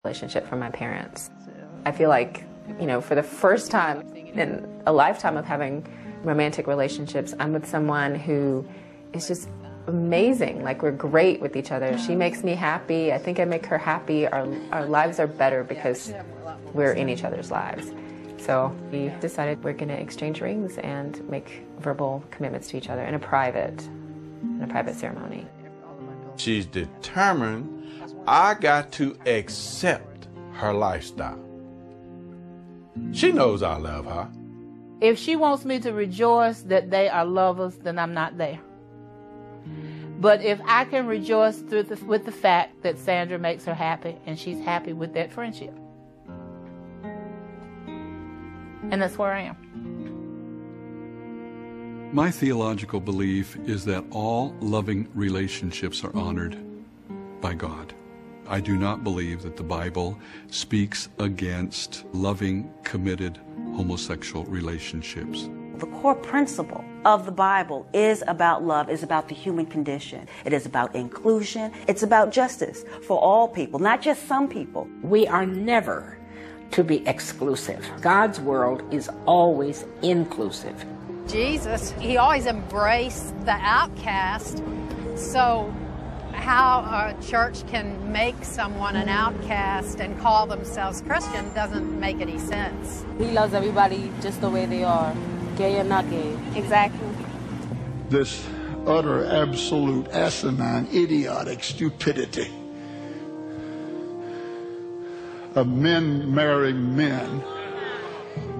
relationship from my parents. I feel like, for the first time in a lifetime of having romantic relationships, I'm with someone who is just amazing. Like, we're great with each other. She makes me happy. I think I make her happy. Our lives are better because we're in each other's lives. So we decided we're going to exchange rings and make verbal commitments to each other in a private ceremony. She's determined I got to accept her lifestyle. She knows I love her. If she wants me to rejoice that they are lovers, then I'm not there. But if I can rejoice with the fact that Sandra makes her happy and she's happy with that friendship, and that's where I am. My theological belief is that all loving relationships are honored by God. I do not believe that the Bible speaks against loving, committed homosexual relationships. The core principle of the Bible is about love, is about the human condition. It is about inclusion. It's about justice for all people, not just some people. We are never to be exclusive. God's world is always inclusive. Jesus, he always embraced the outcast. So how a church can make someone an outcast and call themselves Christian doesn't make any sense. He loves everybody just the way they are, gay or not gay. Exactly. This utter, absolute, asinine, idiotic stupidity of men marrying men.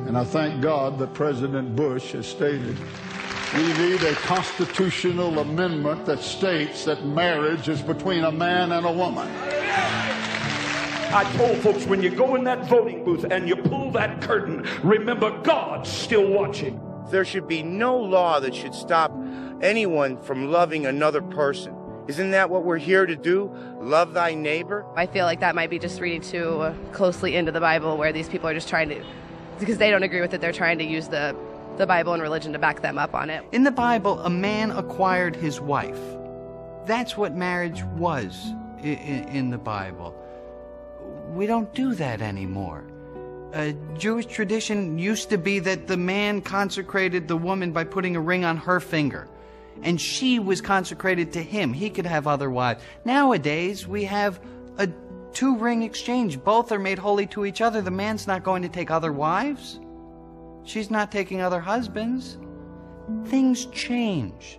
And I thank God that President Bush has stated we need a constitutional amendment that states that marriage is between a man and a woman. I told folks, when you go in that voting booth and you pull that curtain, remember God's still watching. There should be no law that should stop anyone from loving another person. Isn't that what we're here to do? Love thy neighbor? I feel like that might be just reading too closely into the Bible, where these people are just trying to, because they don't agree with it, they're trying to use the Bible and religion to back them up on it. In the Bible, a man acquired his wife. That's what marriage was in the Bible. We don't do that anymore. Jewish tradition used to be that the man consecrated the woman by putting a ring on her finger, and she was consecrated to him. He could have other wives. Nowadays, we have a two-ring exchange. Both are made holy to each other. The man's not going to take other wives. She's not taking other husbands. Things change.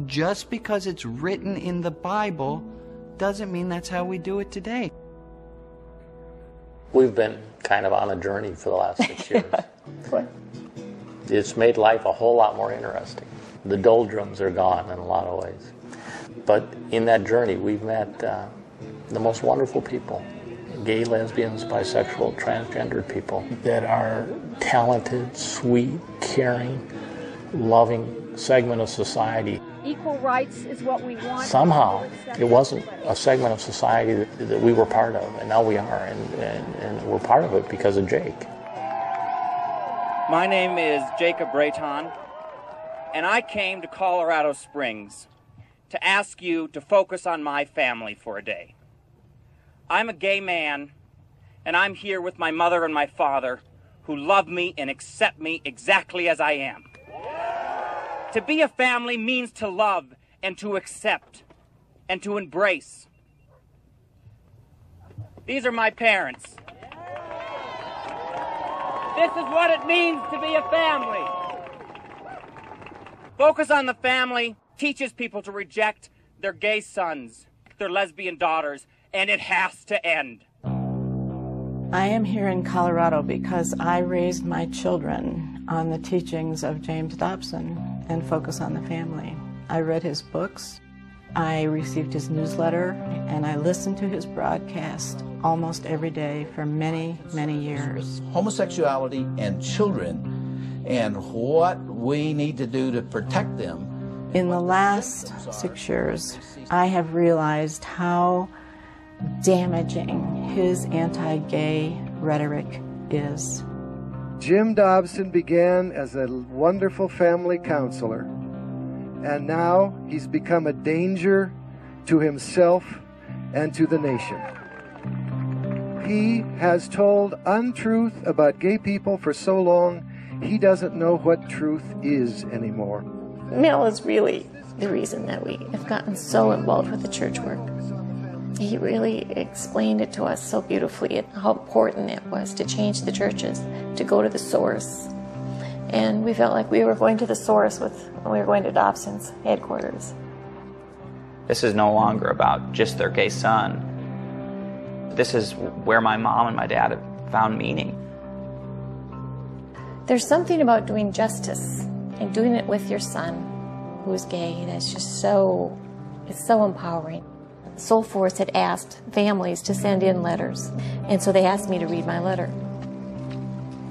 Just because it's written in the Bible doesn't mean that's how we do it today. We've been kind of on a journey for the last 6 years. It's made life a whole lot more interesting. The doldrums are gone in a lot of ways. But in that journey, we've met the most wonderful people. Gay, lesbians, bisexual, transgendered people that are talented, sweet, caring, loving segment of society. Equal rights is what we want. Somehow, it wasn't a segment of society that we were part of, and now we are, and we're part of it because of Jake. My name is Jacob Brayton, and I came to Colorado Springs to ask you to focus on my family for a day. I'm a gay man, and I'm here with my mother and my father, who love me and accept me exactly as I am. To be a family means to love and to accept and to embrace. These are my parents. This is what it means to be a family. Focus on the family teaches people to reject their gay sons, their lesbian daughters, and it has to end. I am here in Colorado because I raised my children on the teachings of James Dobson and Focus on the Family. I read his books, I received his newsletter, and I listened to his broadcast almost every day for many, many years. Homosexuality and children and what we need to do to protect them. In the last 6 years, I have realized how damaging his anti-gay rhetoric is. Jim Dobson began as a wonderful family counselor, and now he's become a danger to himself and to the nation. he has told untruth about gay people for so long, he doesn't know what truth is anymore. Mel is really the reason that we have gotten so involved with the church work. He really explained it to us so beautifully, how important it was to change the churches, to go to the source. And we felt like we were going to the source when we were going to Dobson's headquarters. This is no longer about just their gay son. This is where my mom and my dad have found meaning. There's something about doing justice and doing it with your son who's gay that's just so, it's so empowering. Soul Force had asked families to send in letters, and so they asked me to read my letter.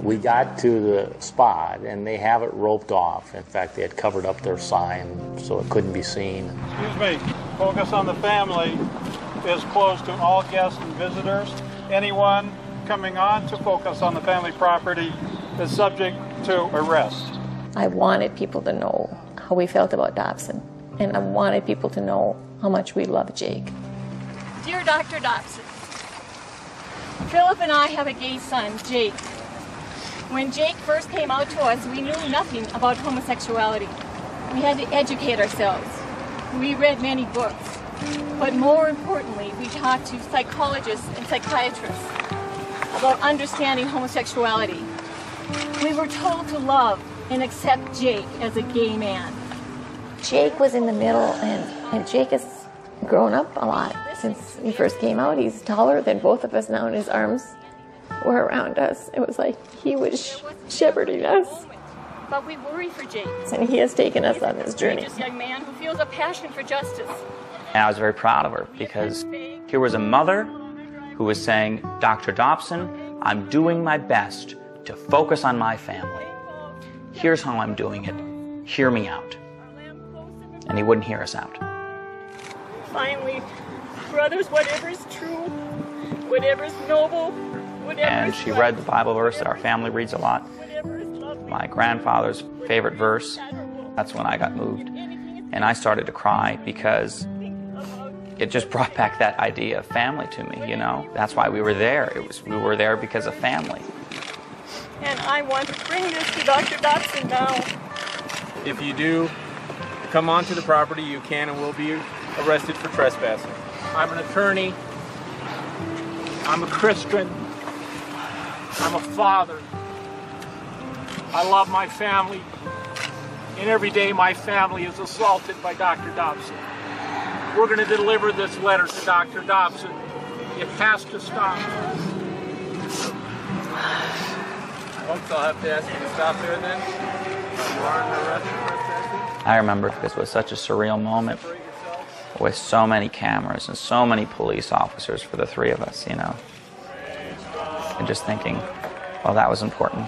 We got to the spot, and they have it roped off. In fact, they had covered up their sign so it couldn't be seen. Excuse me, focus on the family is closed to all guests and visitors. Anyone coming on to focus on the family property is subject to arrest. I wanted people to know how we felt about Dobson, and I wanted people to know how much we love Jake. Dear Dr. Dobson, Philip and I have a gay son, Jake. When Jake first came out to us, we knew nothing about homosexuality. We had to educate ourselves. We read many books. But more importantly, we talked to psychologists and psychiatrists about understanding homosexuality. We were told to love and accept Jake as a gay man. Jake was in the middle, and Jake has grown up a lot since he first came out. He's taller than both of us now, and his arms were around us. It was like he was shepherding us. But we worry for Jake. And he has taken us on this journey. He's a young man who feels a passion for justice. And I was very proud of her because here was a mother who was saying, Dr. Dobson, I'm doing my best to focus on my family. Here's how I'm doing it. Hear me out. And he wouldn't hear us out. Finally, brothers, whatever is true, whatever is noble, whatever And she read the Bible verse that our family reads a lot. My grandfather's favorite verse. That's when I got moved. And I started to cry because it just brought back that idea of family to me, you know. That's why we were there. We were there because of family. And I want to bring this to Dr. Dobson now. If you do come onto the property, you can and will be arrested for trespassing. I'm an attorney. I'm a Christian. I'm a father. I love my family. And every day my family is assaulted by Dr. Dobson. We're going to deliver this letter to Dr. Dobson. It has to stop. Folks, I'll have to ask you to stop there then. You are arrested for trespassing. I remember because it was such a surreal moment with so many cameras and so many police officers for the three of us, you know. And just thinking, well, that was important.